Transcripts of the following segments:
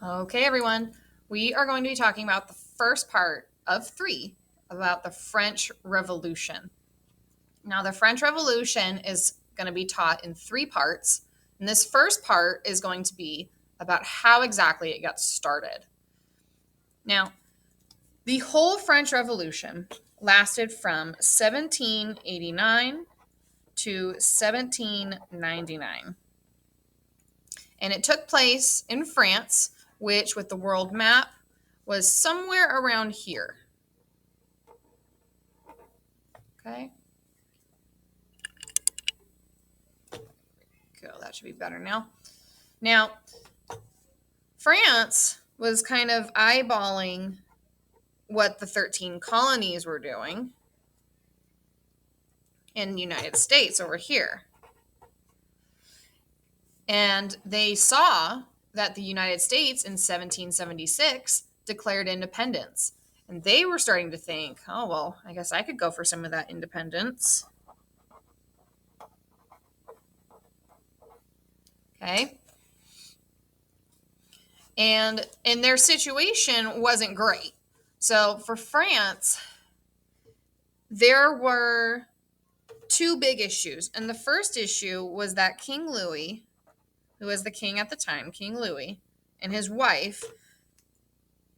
Okay, everyone. We are going to be talking about the first part of three about the French Revolution. Now, the French Revolution is going to be taught in three parts. And this first part is going to be about how exactly it got started. Now, the whole French Revolution lasted from 1789 to 1799. And it took place in France, which, with the world map, was somewhere around here. Okay. Go, that should be better now. Now, France was kind of eyeballing what the 13 colonies were doing in the United States over here. And they saw that the United States in 1776 declared independence. And they were starting to think, oh, well, I guess I could go for some of that independence. Okay. And their situation wasn't great. So for France, there were two big issues. And the first issue was that King Louis, who was the king at the time, King Louis, and his wife,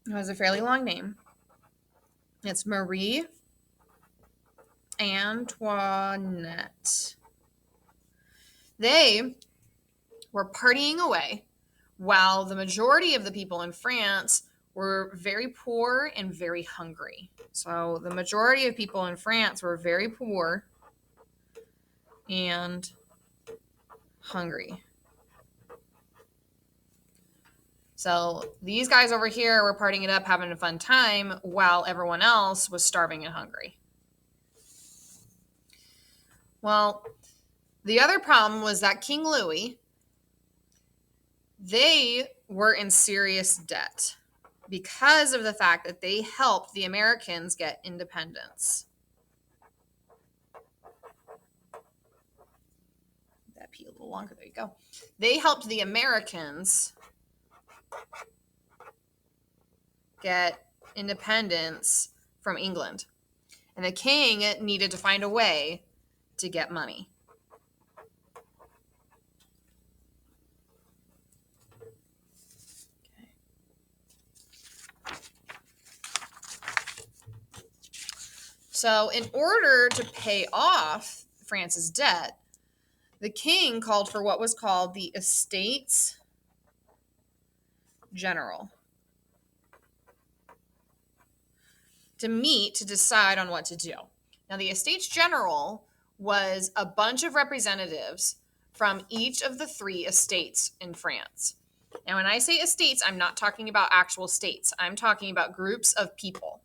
who has a fairly long name, it's Marie Antoinette. They were partying away while the majority of the people in France were very poor and very hungry. So the majority of people in France were very poor and hungry. So these guys over here were partying it up, having a fun time, while everyone else was starving and hungry. Well, the other problem was that King Louis, they were in serious debt because of the fact that they helped the Americans get independence. That P a little longer. There you go. They helped the Americans get independence from England. And the king needed to find a way to get money. So, in order to pay off France's debt, the king called for what was called the Estates General to meet to decide on what to do. Now, the Estates General was a bunch of representatives from each of the three estates in France. Now, when I say estates, I'm not talking about actual states. I'm talking about groups of people.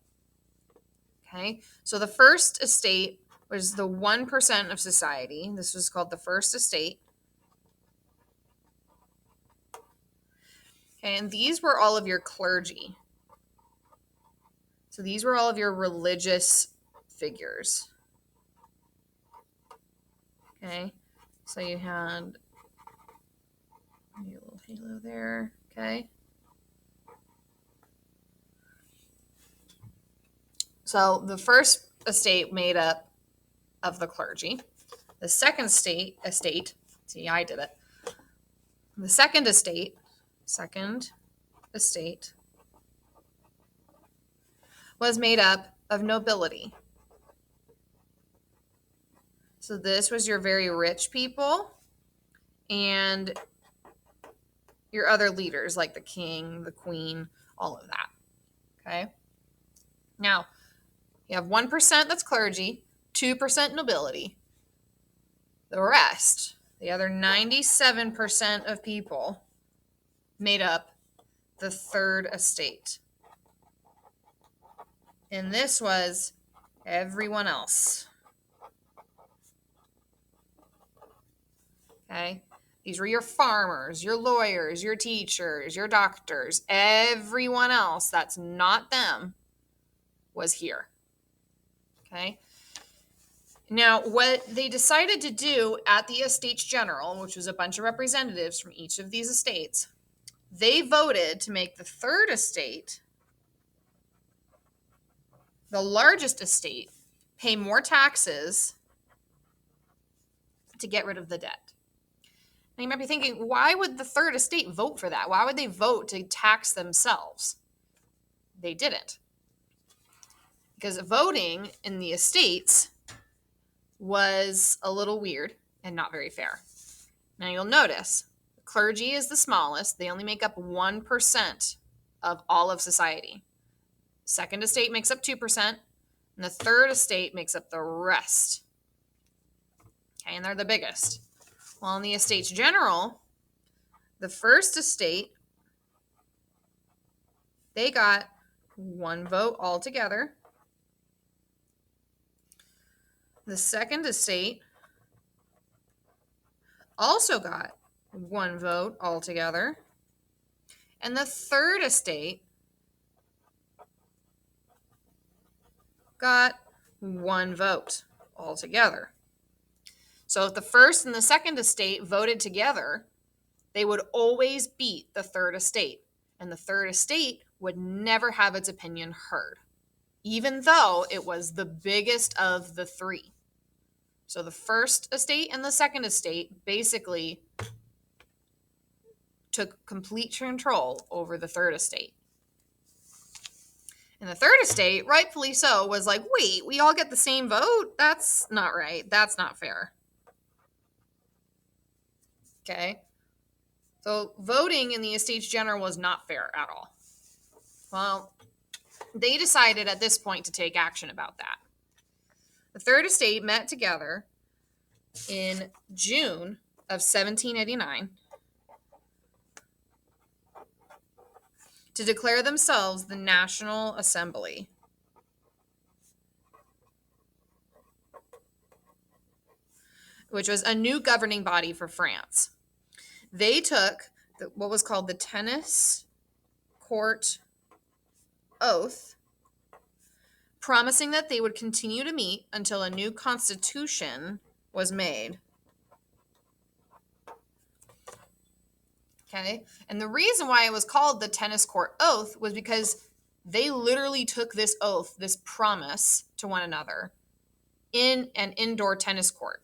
Okay, so the first estate was the 1% of society. This was called the first estate. And these were all of your clergy. So these were all of your religious figures. Okay, so you had a little halo there. Okay. So the first estate made up of the clergy. The second estate, see, I did it. The second estate was made up of nobility. So this was your very rich people and your other leaders like the king, the queen, all of that. Okay. Now, you have 1% that's clergy, 2% nobility. The rest, the other 97% of people, made up the third estate. And this was everyone else. Okay? These were your farmers, your lawyers, your teachers, your doctors. Everyone else that's not them was here. Okay? Now, what they decided to do at the Estates General, which was a bunch of representatives from each of these estates, They voted to make the third estate, the largest estate, pay more taxes to get rid of the debt. Now you might be thinking, why would the third estate vote for that? Why would they vote to tax themselves? They didn't. Because voting in the estates was a little weird and not very fair. Now you'll notice the clergy is the smallest. They only make up 1% of all of society. Second estate makes up 2%, and the third estate makes up the rest. Okay, and they're the biggest. Well, in the Estates General, the first estate, they got 1 vote altogether. The second estate also got 1 vote altogether. And the third estate got 1 vote altogether. So if the first and the second estate voted together, they would always beat the third estate. And the third estate would never have its opinion heard, even though it was the biggest of the 3. So the first estate and the second estate basically took complete control over the third estate. And the third estate, rightfully so, was like, wait, we all get the same vote? That's not right. That's not fair. Okay? So voting in the Estates General was not fair at all. Well, they decided at this point to take action about that. The third estate met together in June of 1789 to declare themselves the National Assembly. Which was a new governing body for France. They took what was called the Tennis Court Oath, promising that they would continue to meet until a new constitution was made. Okay? And the reason why it was called the Tennis Court Oath was because they literally took this oath, this promise to one another in an indoor tennis court.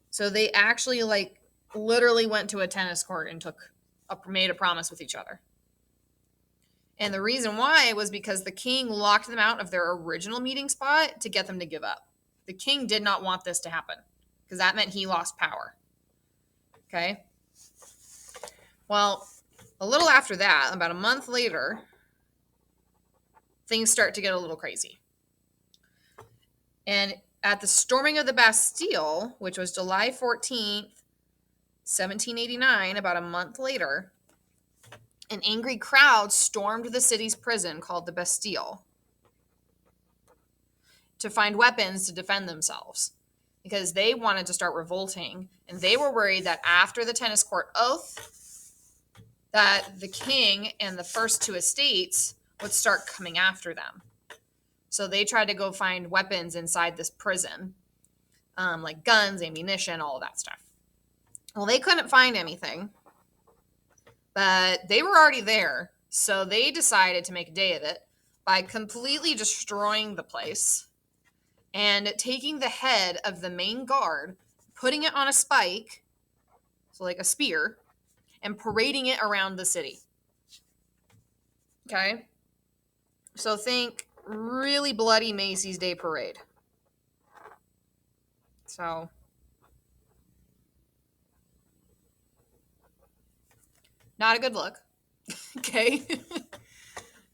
So they actually literally went to a tennis court and made a promise with each other. And the reason why was because the king locked them out of their original meeting spot to get them to give up. The king did not want this to happen because that meant he lost power. Okay? Well, a little after that, about a month later, things start to get a little crazy. And at the storming of the Bastille, which was July 14th, 1789, about a month later, an angry crowd stormed the city's prison called the Bastille to find weapons to defend themselves because they wanted to start revolting, and they were worried that after the Tennis Court Oath, that the king and the first 2 estates would start coming after them. So they tried to go find weapons inside this prison, like guns, ammunition, all of that stuff. Well, they couldn't find anything, but they were already there. So they decided to make a day of it by completely destroying the place and taking the head of the main guard, putting it on a spike, so like a spear, and parading it around the city. Okay? So think really bloody Macy's Day Parade. So not a good look. Okay?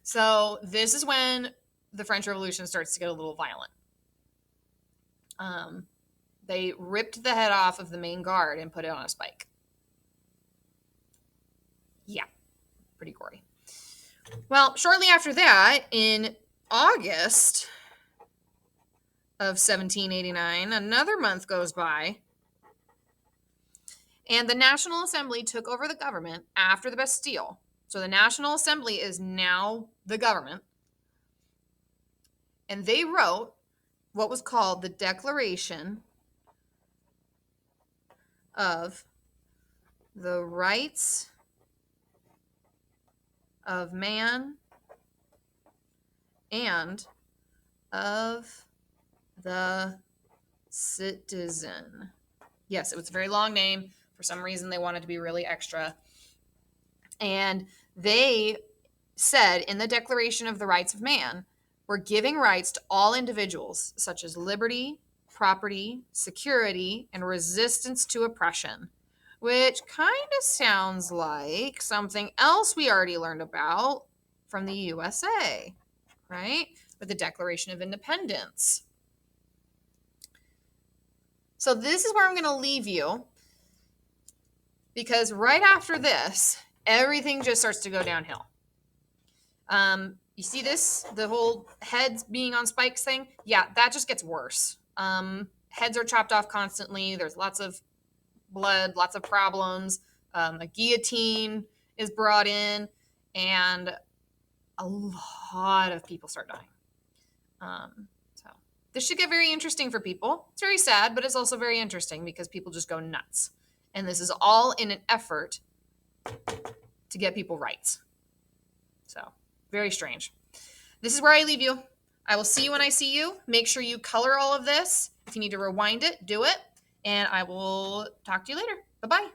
So this is when the French Revolution starts to get a little violent. They ripped the head off of the main guard and put it on a spike. Yeah, pretty gory. Well, shortly after that, in August of 1789, another month goes by, and the National Assembly took over the government after the Bastille. So the National Assembly is now the government, and they wrote what was called the Declaration of the Rights of man and of the citizen. Yes, it was a very long name. For some reason, they wanted to be really extra. And they said in the Declaration of the Rights of Man, we're giving rights to all individuals, such as liberty, property, security, and resistance to oppression, which kind of sounds like something else we already learned about from the USA, right? With the Declaration of Independence. So this is where I'm going to leave you, because right after this, everything just starts to go downhill. You see this, the whole heads being on spikes thing? Yeah, that just gets worse. Heads are chopped off constantly. There's lots of blood, lots of problems. A guillotine is brought in, and a lot of people start dying. So this should get very interesting for people. It's very sad, but it's also very interesting because people just go nuts. And this is all in an effort to get people rights. So very strange. This is where I leave you. I will see you when I see you. Make sure you color all of this. If you need to rewind it, do it. And I will talk to you later. Bye-bye.